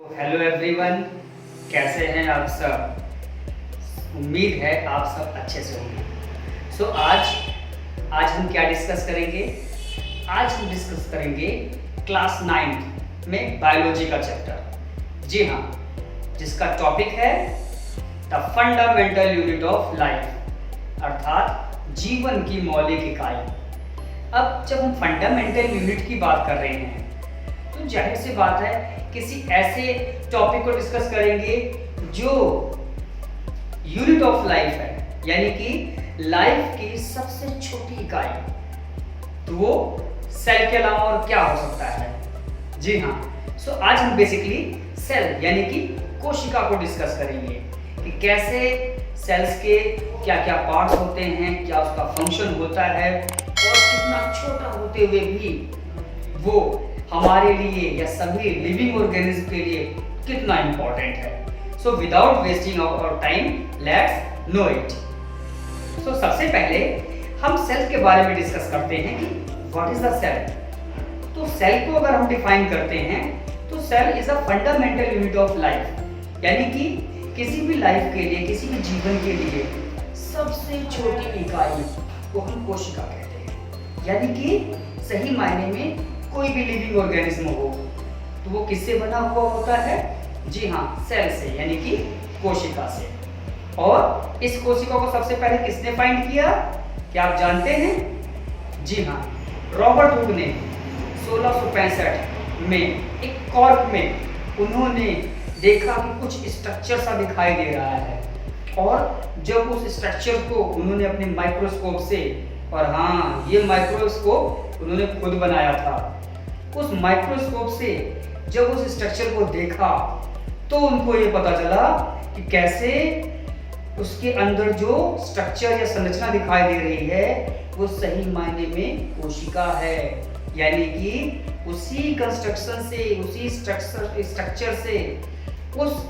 Hello everyone, कैसे हैं आप सब। उम्मीद है आप सब अच्छे से होंगे। आज हम क्या डिस्कस करेंगे। आज हम डिस्कस करेंगे क्लास 9 में बायोलॉजी का चैप्टर। जी हाँ, जिसका टॉपिक है the fundamental unit of life, अर्थात जीवन की मौलिक इकाई। अब जब हम फंडामेंटल यूनिट की बात कर रहे हैं तो जाहिर सी बात है किसी ऐसे टॉपिक को डिस्कस करेंगे जो यूनिट ऑफ लाइफ है, यानी कि लाइफ की सबसे छोटी इकाई। तो वो सेल के अलावा और क्या हो सकता है। जी हाँ, आज हम बेसिकली सेल यानी कि कोशिका को डिस्कस करेंगे कि कैसे सेल्स के क्या क्या पार्ट्स होते हैं, क्या उसका फंक्शन होता है और कितना छोटा होते हुए भी वो हमारे लिए या सभी लिविंग ऑर्गेनिज्म के लिए कितना इंपॉर्टेंट है। So without wasting our time, let's know it. सबसे पहले हम सेल के बारे में डिस्कस करते हैं कि व्हाट इज द सेल। तो सेल को अगर हम डिफाइन करते हैं तो cell is a fundamental unit of life, यानी कि किसी भी लाइफ के लिए, किसी भी जीवन के लिए सबसे छोटी इकाई को हम कोशिका कहते हैं। यानी कि सही मायने में कोई भी लिविंग ऑर्गेनिज्म हो तो वो किससे बना हुआ होता है। जी हाँ, सेल से, यानी कि कोशिका से। और इस कोशिका को सबसे पहले किसने फाइंड किया, क्या आप जानते हैं। जी हाँ, रॉबर्ट हुक ने 1665 में एक कॉर्क में उन्होंने देखा कि कुछ स्ट्रक्चर सा दिखाई दे रहा है। और जब उस स्ट्रक्चर को उन्होंने अपने माइक्रोस्कोप से, और हाँ, ये माइक्रोस्कोप उन्होंने खुद बनाया था, उस माइक्रोस्कोप से जब उस स्ट्रक्चर को देखा तो उनको ये पता चला कि कैसे उसके अंदर जो स्ट्रक्चर या संरचना दिखाई दे रही है वो सही मायने में कोशिका है। यानी कि उसी कंस्ट्रक्शन से, उसी स्ट्रक्चर से उस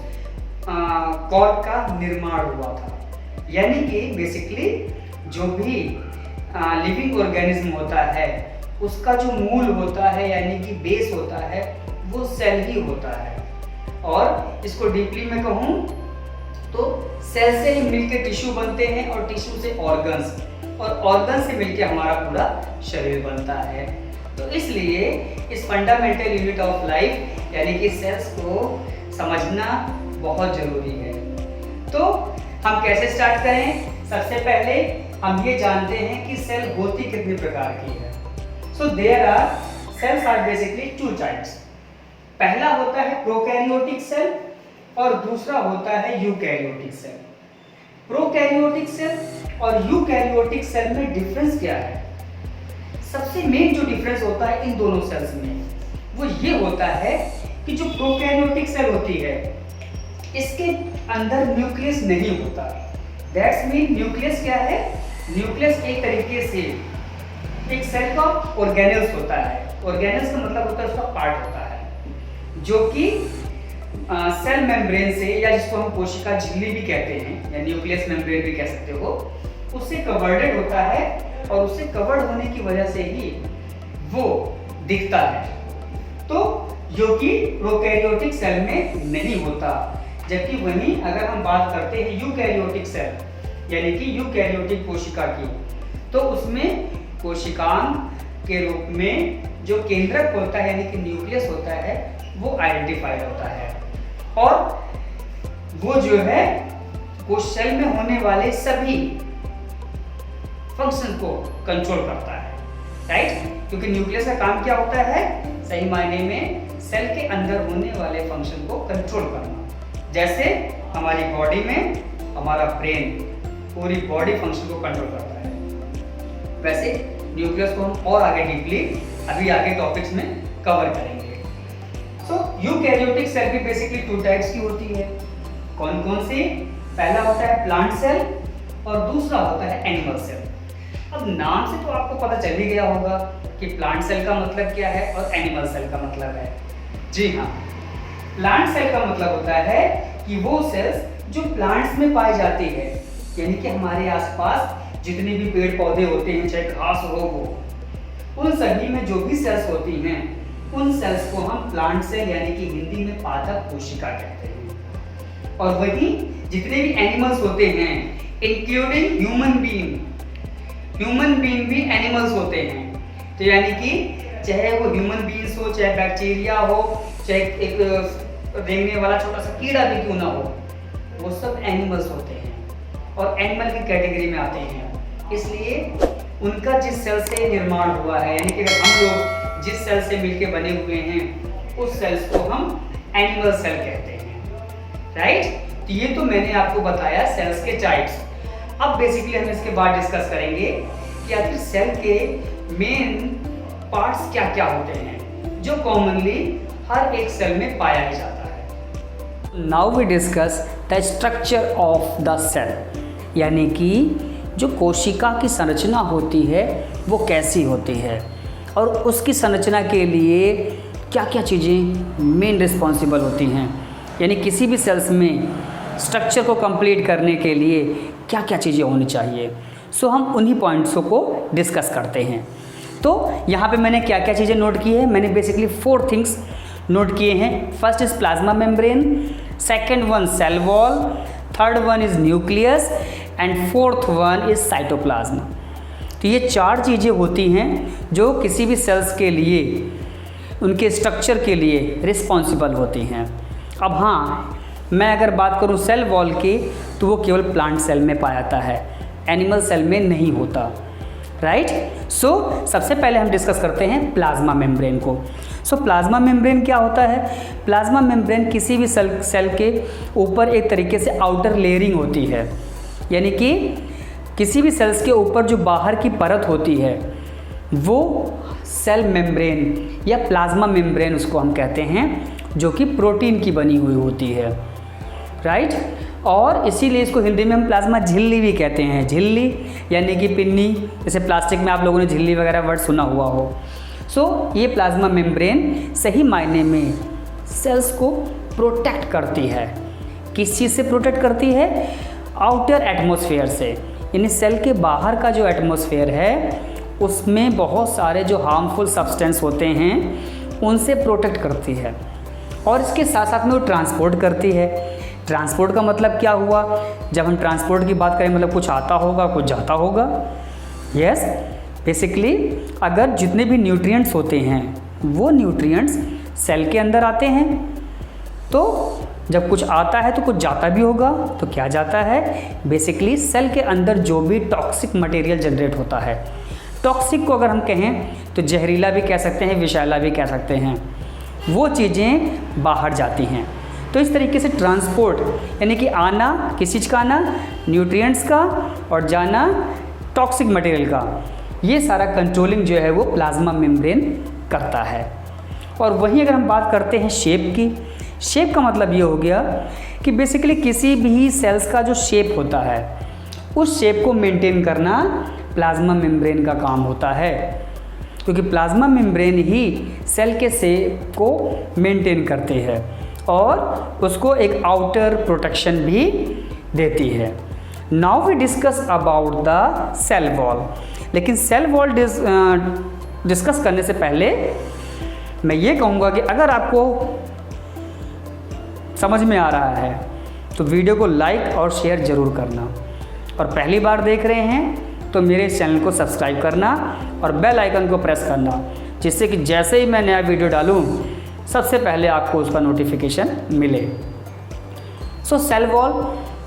कॉर्क का निर्माण हुआ था। यानी कि बेसिकली जो भी लिविंग ऑर्गेनिज्म होता है उसका जो मूल होता है, यानी कि बेस होता है, वो सेल ही होता है। और इसको डीपली मैं कहूँ तो सेल से ही मिलकर टिश्यू बनते हैं और टिश्यू से ऑर्गन्स, और ऑर्गन से मिलकर हमारा पूरा शरीर बनता है। तो इसलिए इस फंडामेंटल यूनिट ऑफ लाइफ यानी कि सेल्स को समझना बहुत जरूरी है। तो हम कैसे स्टार्ट करें। सबसे पहले हम ये जानते हैं कि सेल होती कितने प्रकार की है। So there are cells are basically two types। पहला होता है प्रोकैरियोटिक सेल और दूसरा होता है यूकैरियोटिक सेल। प्रोकैरियोटिक सेल और यूकैरियोटिक सेल में डिफरेंस क्या है। सबसे मेन जो डिफरेंस होता है इन दोनों सेल्स में वो ये होता है कि जो प्रोकैरियोटिक सेल होती है इसके अंदर न्यूक्लियस नहीं होता। दैट्स मीन न्यूक्लियस क्या है। न्यूक्लियस एक तरीके से एक सेल का ऑर्गेनेल्स होता है। ऑर्गेनेल्स का मतलब होता है उसका पार्ट होता है जो कि सेल मेम्ब्रेन से, या जिसको हम कोशिका झिल्ली भी कहते हैं या न्यूक्लियस मेम्ब्रेन भी कह सकते हो, उससे कवर्डेड होता है और उससे कवर्ड होने की वजह से ही वो दिखता है। तो जो कि प्रोकैरियोटिक सेल में नहीं होता। जबकि वहीं अगर हम बात करते हैं यूकैरियोटिक सेल यानी कि यूकैरियोटिक कोशिका की, तो उसमें कोशिकांग के रूप में जो केंद्रक होता है यानी कि न्यूक्लियस होता है वो आइडेंटिफाइड होता है, और वो जो है वो सेल में होने वाले सभी फंक्शन को कंट्रोल करता है, राइट। क्योंकि न्यूक्लियस का काम क्या होता है, सही मायने में सेल के अंदर होने वाले फंक्शन को कंट्रोल करना। जैसे हमारी बॉडी में हमारा ब्रेन पूरी बॉडी फंक्शन को कंट्रोल करता है, वैसे न्यूक्लियस को हम और आगे डीपली अभी आगे टॉपिक्स में कवर करेंगे। यूकैरियोटिक सेल भी बेसिकली टू टाइप्स की होती है। कौन कौन सी। पहला होता है प्लांट सेल और दूसरा होता है एनिमल सेल। अब नाम से तो आपको पता चल ही गया होगा कि प्लांट सेल का मतलब क्या है और एनिमल सेल का मतलब है। जी हाँ, प्लांट सेल का मतलब होता है कि वो सेल्स जो प्लांट्स में पाई जाती है, यानी कि हमारे आसपास जितने भी पेड़ पौधे होते हैं, चाहे घास हो, वो उन सभी में जो भी सेल्स होती हैं उन सेल्स को हम प्लांट सेल यानी कि हिंदी में पादप कोशिका कहते हैं। और वही जितने भी एनिमल्स होते हैं इंक्लूडिंग ह्यूमन बीइंग भी एनिमल्स होते हैं। तो यानी कि चाहे वो ह्यूमन बीइंग्स हो, चाहे बैक्टीरिया हो, चाहे एक रेंगने वाला छोटा सा कीड़ा भी क्यों ना हो, वो सब एनिमल्स होते हैं और एनिमल की कैटेगरी में आते हैं। इसलिए उनका जिस सेल से निर्माण हुआ है, यानी कि अगर हम लोग जिस सेल से मिलके बने हुए हैं उस सेल्स को हम एनिमल सेल कहते हैं, राइट। तो ये तो मैंने आपको बताया सेल्स के टाइप्स। अब बेसिकली हम इसके बाद डिस्कस करेंगे कि आखिर सेल के मेन पार्ट्स क्या क्या होते हैं जो कॉमनली हर एक सेल में पाया ही जाता है। Now we discuss the structure of the cell, यानी कि जो कोशिका की संरचना होती है वो कैसी होती है और उसकी संरचना के लिए क्या क्या चीज़ें मेन रिस्पॉन्सिबल होती हैं, यानी किसी भी सेल्स में स्ट्रक्चर को कंप्लीट करने के लिए क्या क्या चीज़ें होनी चाहिए। सो हम उन्हीं पॉइंट्सों को डिस्कस करते हैं। तो यहाँ पे मैंने क्या क्या चीज़ें नोट की है, मैंने बेसिकली 4 थिंग्स नोट किए हैं। First is plasma membrane, second one cell wall, third one is nucleus and fourth one is cytoplasm. तो ये 4 चीज़ें होती हैं जो किसी भी सेल्स के लिए उनके स्ट्रक्चर के लिए रिस्पॉन्सिबल होती हैं। अब हाँ, मैं अगर बात करूँ सेल वॉल की तो वो केवल प्लांट सेल में पाया जाता है, एनिमल सेल में नहीं होता, राइट। सो सबसे पहले हम डिस्कस करते हैं प्लाज्मा मेम्ब्रेन को। सो प्लाज्मा मेम्ब्रेन क्या होता है? प्लाज्मा मेम्ब्रेन किसी भी सेल के ऊपर एक तरीके से आउटर लेयरिंग होती है, यानी कि किसी भी सेल्स के ऊपर जो बाहर की परत होती है वो सेल मेम्ब्रेन या प्लाज्मा मेम्ब्रेन उसको हम कहते हैं, जो कि प्रोटीन की बनी हुई होती है, राइट। और इसीलिए इसको हिंदी में हम प्लाज्मा झिल्ली भी कहते हैं। झिल्ली यानी कि पिन्नी, जैसे प्लास्टिक में आप लोगों ने झिल्ली वगैरह वर्ड सुना हुआ हो। सो ये प्लाज्मा मेम्ब्रेन सही मायने में सेल्स को प्रोटेक्ट करती है। किस चीज़ से प्रोटेक्ट करती है? आउटर एटमॉस्फेयर से, यानी सेल के बाहर का जो एटमॉस्फेयर है उसमें बहुत सारे जो हार्मफुल सब्सटेंस होते हैं उनसे प्रोटेक्ट करती है। और इसके साथ साथ में वो ट्रांसपोर्ट करती है। ट्रांसपोर्ट का मतलब क्या हुआ? जब हम ट्रांसपोर्ट की बात करें मतलब कुछ आता होगा कुछ जाता होगा। यस, बेसिकली अगर जितने भी न्यूट्रिएंट्स होते हैं वो न्यूट्रिएंट्स सेल के अंदर आते हैं, तो जब कुछ आता है तो कुछ जाता भी होगा। तो क्या जाता है? बेसिकली सेल के अंदर जो भी टॉक्सिक मटेरियल जनरेट होता है, टॉक्सिक को अगर हम कहें तो जहरीला भी कह सकते हैं, विषैला भी कह सकते हैं, वो चीज़ें बाहर जाती हैं। तो इस तरीके से ट्रांसपोर्ट यानी कि आना, किस चीज़ का आना? न्यूट्रिएंट्स का, और जाना टॉक्सिक मटेरियल का, ये सारा कंट्रोलिंग जो है वो प्लाज्मा मेम्ब्रेन करता है। और वहीं अगर हम बात करते हैं शेप की, शेप का मतलब ये हो गया कि बेसिकली किसी भी सेल्स का जो शेप होता है उस शेप को मेंटेन करना प्लाज्मा मेम्ब्रेन का काम होता है, क्योंकि प्लाज्मा मेम्ब्रेन ही सेल के शेप को मेंटेन करते हैं और उसको एक आउटर प्रोटेक्शन भी देती है। Now we discuss about the cell wall. लेकिन सेल वॉल डिस्कस करने से पहले मैं ये कहूँगा कि अगर आपको समझ में आ रहा है तो वीडियो को लाइक और शेयर ज़रूर करना, और पहली बार देख रहे हैं तो मेरे चैनल को सब्सक्राइब करना और बेल आइकन को प्रेस करना, जिससे कि जैसे ही मैं नया वीडियो डालूं सबसे पहले आपको उसका नोटिफिकेशन मिले। सो सेल वॉल,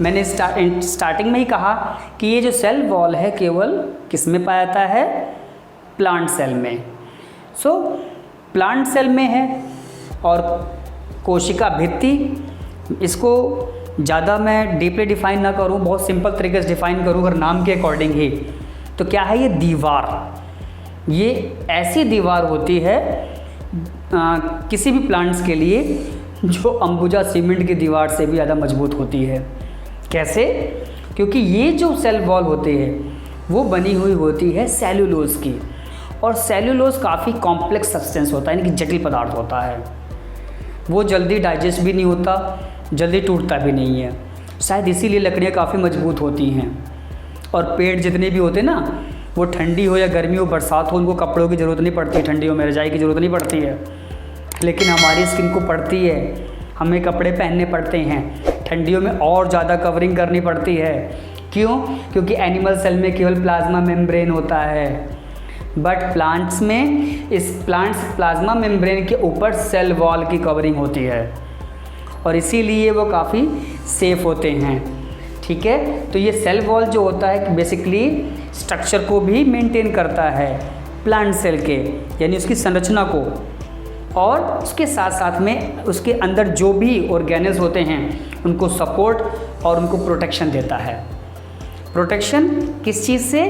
मैंने स्टार्टिंग में ही कहा कि ये जो सेल वॉल है केवल किस में पाया जाता है? प्लांट सेल में। सो प्लांट सेल में है। और कोशिका भित्ति, इसको ज़्यादा मैं डीपली डिफाइन ना करूँ, बहुत सिंपल तरीके से डिफाइन करूँ अगर नाम के अकॉर्डिंग ही, तो क्या है ये? दीवार। ये ऐसी दीवार होती है किसी भी प्लांट्स के लिए जो अंबुजा सीमेंट की दीवार से भी ज़्यादा मजबूत होती है। कैसे? क्योंकि ये जो सेल वॉल होते हैं वो बनी हुई होती है सेल्यूलोज की, और सेल्यूलोज काफ़ी कॉम्प्लेक्स सब्सटेंस होता है, यानी कि जटिल पदार्थ होता है। वो जल्दी डाइजेस्ट भी नहीं होता, जल्दी टूटता भी नहीं है। शायद इसीलिए लकड़ियाँ काफ़ी मजबूत होती हैं। और पेड़ जितने भी होते हैं ना, वो ठंडी हो या गर्मी हो, बरसात हो, उनको कपड़ों की ज़रूरत नहीं पड़ती, ठंडी हो में रजाई की ज़रूरत नहीं पड़ती है। लेकिन हमारी स्किन को पड़ती है, हमें कपड़े पहनने पड़ते हैं, ठंडियों में और ज़्यादा कवरिंग करनी पड़ती है। क्यों? क्योंकि एनिमल सेल में केवल प्लाज्मा मेम्ब्रेन होता है, बट प्लांट्स में प्लाज्मा मेम्ब्रेन के ऊपर सेल वॉल की कवरिंग होती है और इसीलिए वो काफ़ी सेफ होते हैं। ठीक है, तो ये सेल वॉल जो होता है बेसिकली स्ट्रक्चर को भी मेंटेन करता है प्लांट सेल के, यानी उसकी संरचना को, और उसके साथ साथ में उसके अंदर जो भी ऑर्गेनेल्स होते हैं उनको सपोर्ट और उनको प्रोटेक्शन देता है। प्रोटेक्शन किस चीज़ से?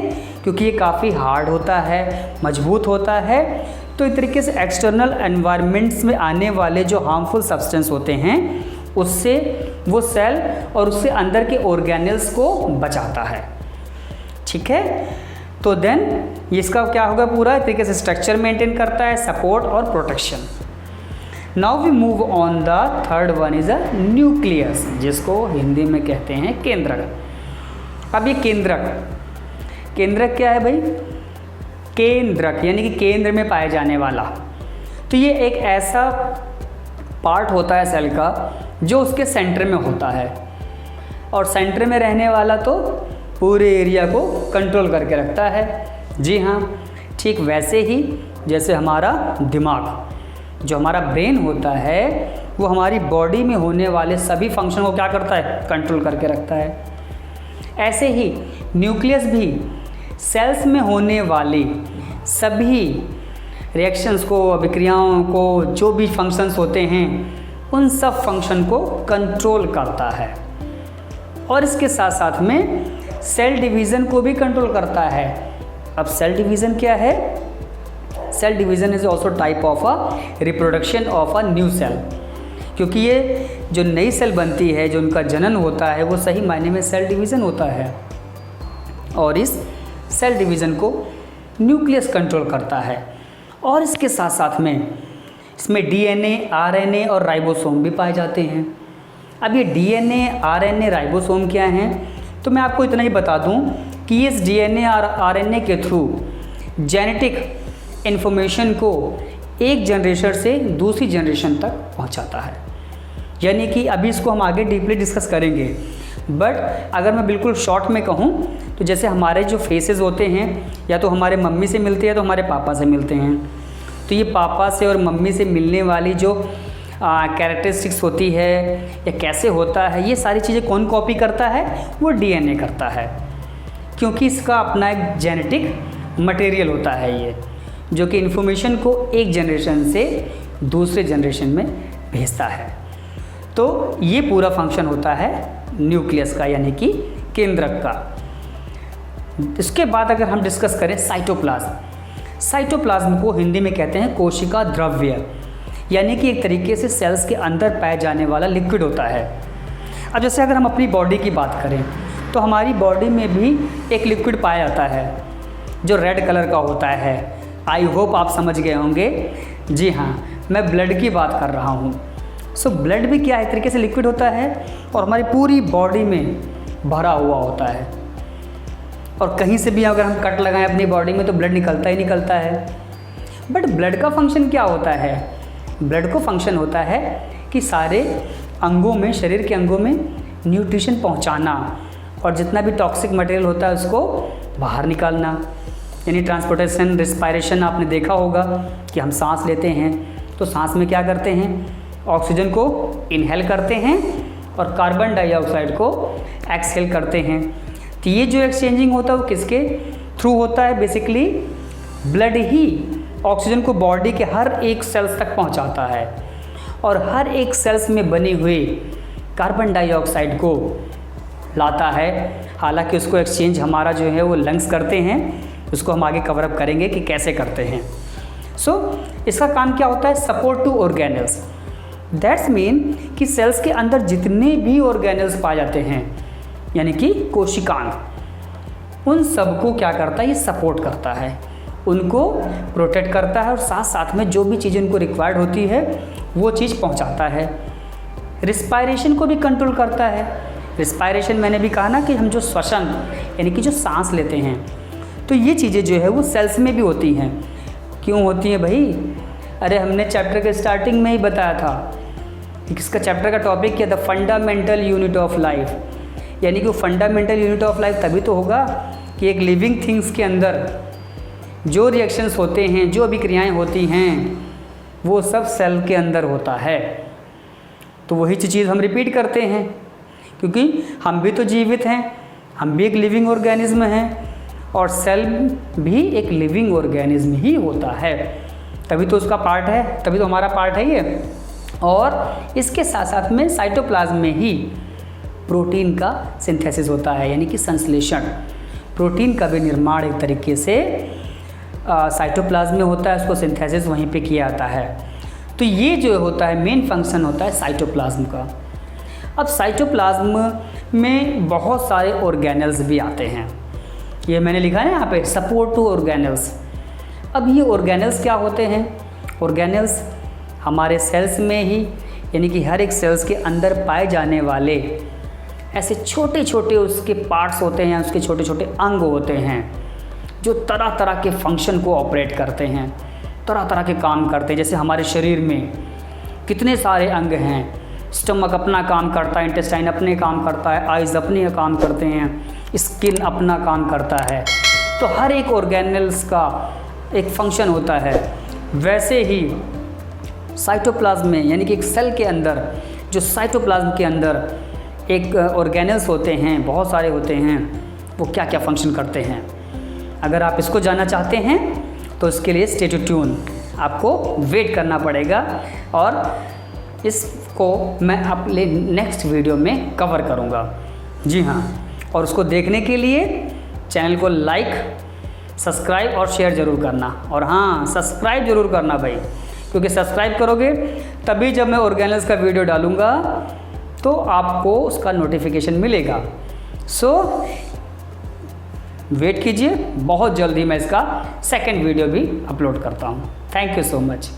क्योंकि ये काफ़ी हार्ड होता है, मजबूत होता है, तो एक तरीके से एक्सटर्नल एनवायरनमेंट्स में आने वाले जो हार्मफुल सब्सटेंस होते हैं उससे वो सेल और उससे अंदर के ऑर्गेनेल्स को बचाता है। ठीक है, तो देन इसका क्या होगा, पूरा तरीके से स्ट्रक्चर मेंटेन करता है, सपोर्ट और protection. Now we move on the third one is a nucleus, जिसको हिंदी में कहते हैं केंद्रक। अब ये केंद्रक क्या है भाई? केंद्रक यानी कि केंद्र में पाए जाने वाला। तो ये एक ऐसा पार्ट होता है सेल का जो उसके सेंटर में होता है, और सेंटर में रहने वाला तो पूरे एरिया को कंट्रोल करके रखता है। जी हाँ, ठीक वैसे ही जैसे हमारा दिमाग, जो हमारा ब्रेन होता है, वो हमारी बॉडी में होने वाले सभी फंक्शन को क्या करता है? कंट्रोल करके रखता है। ऐसे ही न्यूक्लियस भी सेल्स में होने वाली सभी रिएक्शंस को, अभिक्रियाओं को, जो भी फंक्शंस होते हैं उन सब फंक्शन को कंट्रोल करता है, और इसके साथ साथ में सेल डिवीज़न को भी कंट्रोल करता है। अब सेल डिवीज़न क्या है? Cell division is also type of a reproduction of a new cell, क्योंकि ये जो नई सेल बनती है, जो उनका जनन होता है, वो सही मायने में सेल डिवीज़न होता है, और इस सेल डिवीज़न को न्यूक्लियस कंट्रोल करता है। और इसके साथ साथ में इसमें डीएनए, आरएनए और राइबोसोम भी पाए जाते हैं। अब ये डीएनए, आरएनए, राइबोसोम क्या हैं? तो मैं आपको इतना ही बता दूं कि इस डीएनए और आरएनए के थ्रू जेनेटिक इन्फॉर्मेशन को एक जनरेशन से दूसरी जनरेशन तक पहुंचाता है। यानी कि अभी इसको हम आगे डीपली डिस्कस करेंगे, बट अगर मैं बिल्कुल शॉर्ट में कहूँ तो जैसे हमारे जो फेसेस होते हैं, या तो हमारे मम्मी से मिलते हैं तो हमारे पापा से मिलते हैं, तो ये पापा से और मम्मी से मिलने वाली जो कैरेक्टरिस्टिक्स होती है या कैसे होता है, ये सारी चीज़ें कौन कॉपी करता है? वो डीएनए करता है, क्योंकि इसका अपना एक जेनेटिक मटेरियल होता है ये, जो कि इन्फॉर्मेशन को एक जनरेशन से दूसरे जनरेशन में भेजता है। तो ये पूरा फंक्शन होता है न्यूक्लियस का, यानी कि केंद्रक का। इसके बाद अगर हम डिस्कस करें साइटोप्लाज्म, साइटोप्लाज्म को हिंदी में कहते हैं कोशिका द्रव्य, यानी कि एक तरीके से सेल्स के अंदर पाया जाने वाला लिक्विड होता है। अब जैसे अगर हम अपनी बॉडी की बात करें तो हमारी बॉडी में भी एक लिक्विड पाया जाता है जो रेड कलर का होता है। आई होप आप समझ गए होंगे। जी हाँ, मैं ब्लड की बात कर रहा हूँ। सो ब्लड भी क्या है, एक तरीके से लिक्विड होता है और हमारी पूरी बॉडी में भरा हुआ होता है, और कहीं से भी अगर हम कट लगाएं अपनी बॉडी में तो ब्लड निकलता ही निकलता है। बट ब्लड का फंक्शन क्या होता है? ब्लड को फंक्शन होता है कि सारे अंगों में, शरीर के अंगों में न्यूट्रिशन पहुंचाना, और जितना भी टॉक्सिक मटेरियल होता है उसको बाहर निकालना, यानी ट्रांसपोर्टेशन, रिस्पायरेशन। आपने देखा होगा कि हम सांस लेते हैं तो सांस में क्या करते हैं? ऑक्सीजन को इनहेल करते हैं और कार्बन डाइऑक्साइड को एक्सहेल करते हैं। तो ये जो एक्सचेंजिंग होता है वो किसके थ्रू होता है? बेसिकली ब्लड ही ऑक्सीजन को बॉडी के हर एक सेल्स तक पहुंचाता है, और हर एक सेल्स में बनी हुई कार्बन डाइऑक्साइड को लाता है। हालांकि उसको एक्सचेंज हमारा जो है वो लंग्स करते हैं, उसको हम आगे कवर अप करेंगे कि कैसे करते हैं। सो इसका काम क्या होता है? Support to organelles. That's mean कि सेल्स के अंदर जितने भी ऑर्गेनल्स पाए जाते हैं, यानी कि कोशिकांग, उन सबको क्या करता है? ये सपोर्ट करता है, उनको प्रोटेक्ट करता है, और साथ साथ में जो भी चीज़ें उनको रिक्वायर्ड होती है वो चीज़ पहुंचाता है। रिस्पायरेशन को भी कंट्रोल करता है। रिस्पायरेशन मैंने भी कहा ना कि हम जो श्वसन यानी कि जो सांस लेते हैं, तो ये चीज़ें जो है वो सेल्स में भी होती हैं। क्यों होती हैं भाई? अरे हमने चैप्टर के स्टार्टिंग में ही बताया था कि इसका चैप्टर का टॉपिक क्या था, फंडामेंटल यूनिट ऑफ लाइफ। यानी कि वो फंडामेंटल यूनिट ऑफ लाइफ तभी तो होगा कि एक लिविंग थिंग्स के अंदर जो रिएक्शंस होते हैं, जो अभिक्रियाएं होती हैं, वो सब सेल के अंदर होता है। तो वही चीज़ हम रिपीट करते हैं, क्योंकि हम भी तो जीवित हैं, हम भी एक लिविंग ऑर्गेनिज्म हैं, और सेल भी एक लिविंग ऑर्गेनिज्म ही होता है, तभी तो उसका पार्ट है, तभी तो हमारा पार्ट है ये। और इसके साथ साथ में साइटोप्लाज्म में ही प्रोटीन का सिंथेसिस होता है, यानी कि संश्लेषण। प्रोटीन का भी निर्माण एक तरीके से साइटोप्लाज्म में होता है, उसको सिंथेसिस वहीं पे किया जाता है। तो ये जो होता है मेन फंक्शन होता है साइटोप्लाज्म का। अब साइटोप्लाज्म में बहुत सारे ऑर्गेनल्स भी आते हैं, ये मैंने लिखा है यहाँ पे, सपोर्ट टू ऑर्गेनल्स। अब ये ऑर्गेनल्स क्या होते हैं? ऑर्गेनल्स हमारे सेल्स में ही, यानी कि हर एक सेल्स के अंदर पाए जाने वाले ऐसे छोटे छोटे उसके पार्ट्स होते हैं, उसके छोटे छोटे अंग होते हैं, जो तरह तरह के फंक्शन को ऑपरेट करते हैं, तरह तरह के काम करते हैं। जैसे हमारे शरीर में कितने सारे अंग हैं, स्टमक अपना काम करता है, इंटेस्टाइन अपने काम करता है, आइज़ अपने काम करते हैं, स्किन अपना काम करता है। तो हर एक ऑर्गेनल्स का एक फंक्शन होता है। वैसे ही साइटोप्लाज्म में, यानी कि एक सेल के अंदर, जो साइटोप्लाज्म के अंदर एक ऑर्गेनल्स होते हैं, बहुत सारे होते हैं, वो क्या क्या फंक्शन करते हैं। अगर आप इसको जानना चाहते हैं तो इसके लिए स्टे ट्यून, आपको वेट करना पड़ेगा, और इसको मैं अपने नेक्स्ट वीडियो में कवर करूँगा। जी हाँ, और उसको देखने के लिए चैनल को लाइक, सब्सक्राइब और शेयर ज़रूर करना। और हाँ, सब्सक्राइब ज़रूर करना भाई, क्योंकि सब्सक्राइब करोगे तभी जब मैं ऑर्गेनल्स का वीडियो डालूँगा तो आपको उसका नोटिफिकेशन मिलेगा। सो वेट कीजिए, बहुत जल्दी मैं इसका सेकंड वीडियो भी अपलोड करता हूँ। Thank you so much.